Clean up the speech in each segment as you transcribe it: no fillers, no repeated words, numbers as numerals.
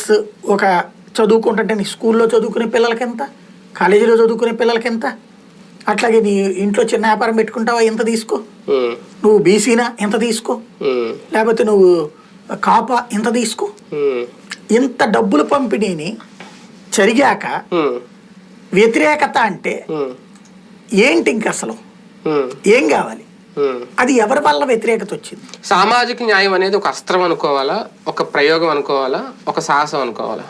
Plus ఒక చదువుకుంటుంటే నీ స్కూల్లో చదువుకునే పిల్లలకి ఎంత, కాలేజీలో చదువుకునే పిల్లలకి ఎంత, అట్లాగే నీ ఇంట్లో చిన్న వ్యాపారం పెట్టుకుంటావా ఎంత తీసుకో, నువ్వు బీసీనా ఎంత తీసుకో, లేకపోతే నువ్వు కాపా ఎంత తీసుకో. ఇంత డబ్బుల పంపిణీని జరిగాక వ్యతిరేకత అంటే ఏంటి? ఇంక అసలు ఏం కావాలి? అది ఎవరి వల్ల వ్యతిరేకత వచ్చింది? సామాజిక న్యాయం అనేది ఒక అస్త్రం అనుకోవాలా, ఒక ప్రయోగం అనుకోవాలా, ఒక సాహసం అనుకోవాలా,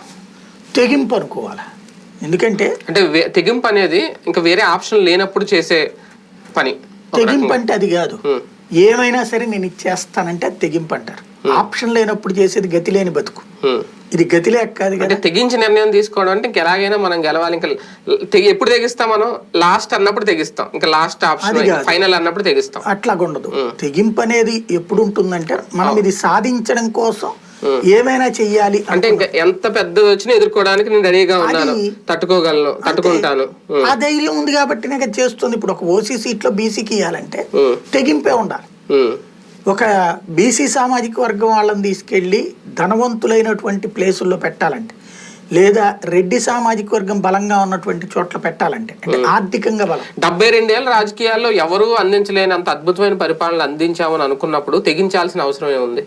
తెగింపు అనుకోవాలా? ఎందుకంటే అంటే తెగింపు అనేది ఇంకా వేరే ఆప్షన్ లేనప్పుడు చేసే పని. తెగింపు అంటే అది కాదు, ఏమైనా సరే నేను ఇచ్చేస్తానంటే అది తెగింపు అంటారు. ఆప్షన్ లేనప్పుడు చేసేది గతి లేని బతుకు. ఇది గతి లేక కాదు కదా. తెగించి నిర్ణయం తీసుకోవడం అంటే ఇంక ఎలాగైనా మనం గెలవాలి. ఇంకా ఎప్పుడు తెగిస్తాం మనం? లాస్ట్ అన్నప్పుడు తెగిస్తాం, ఇంకా లాస్ట్ ఆప్షన్ ఫైనల్ అన్నప్పుడు తెగిస్తాం. అట్లా ఉండదు. తెగింపు అనేది ఎప్పుడు ఉంటుందంటే మనం ఇది సాధించడం కోసం ఏమైనా చెయ్యాలి అంటే ఇంకా ఎంత పెద్ద వచ్చినా ఎదుర్కోవడానికి నేను రెడీగా ఉన్నాను, తట్టుకోగలను, తట్టుకుంటాను. ఆ ధైర్యం ఉంది కాబట్టి నాకు చేస్తుంది. ఇప్పుడు ఒక ఓసీ సీట్లో బీసీకి ఇవ్వాలంటే తెగింపే ఉండాలి. ఒక బీసీ సామాజిక వర్గం వాళ్ళని తీసుకెళ్లి ధనవంతులైనటువంటి ప్లేసుల్లో పెట్టాలంటే, లేదా రెడ్డి సామాజిక వర్గం బలంగా ఉన్నటువంటి చోట్ల పెట్టాలంటే, అంటే ఆర్థికంగా బలం. 72 ఏళ్ళ రాజకీయాల్లో ఎవరూ అందించలేని అంత అద్భుతమైన పరిపాలన అందించామని అనుకున్నప్పుడు తెగించాల్సిన అవసరం ఏముంది?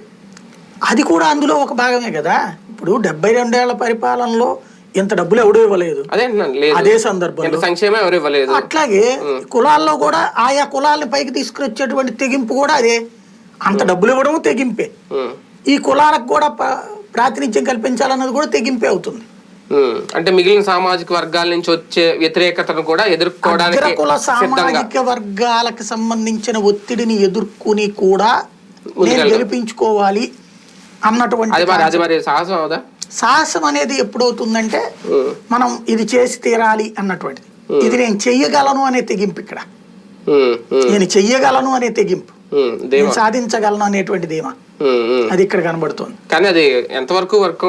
అది కూడా అందులో ఒక భాగమే కదా. ఇప్పుడు 72 ఏళ్ల పరిపాలనలో ఇంత డబ్బులు ఎవడూ ఇవ్వలేదు, అదే సందర్భంలో సంక్షేమం ఎవరు ఇవ్వలేదు. అట్లాగే కులాల్లో కూడా ఆయా కులాలను పైకి తీసుకురొచ్చేటువంటి తెగింపు కూడా అదే. అంత డబ్బులు ఇవ్వడం తెగింపే. ఈ కులాలకు కూడా ప్రాతినిధ్యం కల్పించాలన్నది కూడా తెగింపే అవుతుంది. అంటే మిగిలిన సామాజిక వర్గాల నుంచి వచ్చే వ్యతిరేకతను కూడా ఎదుర్కోవడానికి కుల సామాజిక వర్గాలకు సంబంధించిన ఒత్తిడిని ఎదుర్కొని కూడా గెలిపించుకోవాలి అన్నటువంటి సాహసం అనేది ఎప్పుడవుతుందంటే మనం ఇది చేసి తీరాలి అన్నటువంటిది. ఇది నేను చెయ్యగలను అనే తెగింపు. ఇక్కడ నేను చెయ్యగలను అనే తెగింపు, సాధించగలను అనేటువంటి ధీమా అది ఇక్కడ కనబడుతుంది. కానీ అది ఎంతవరకు వర్కౌట్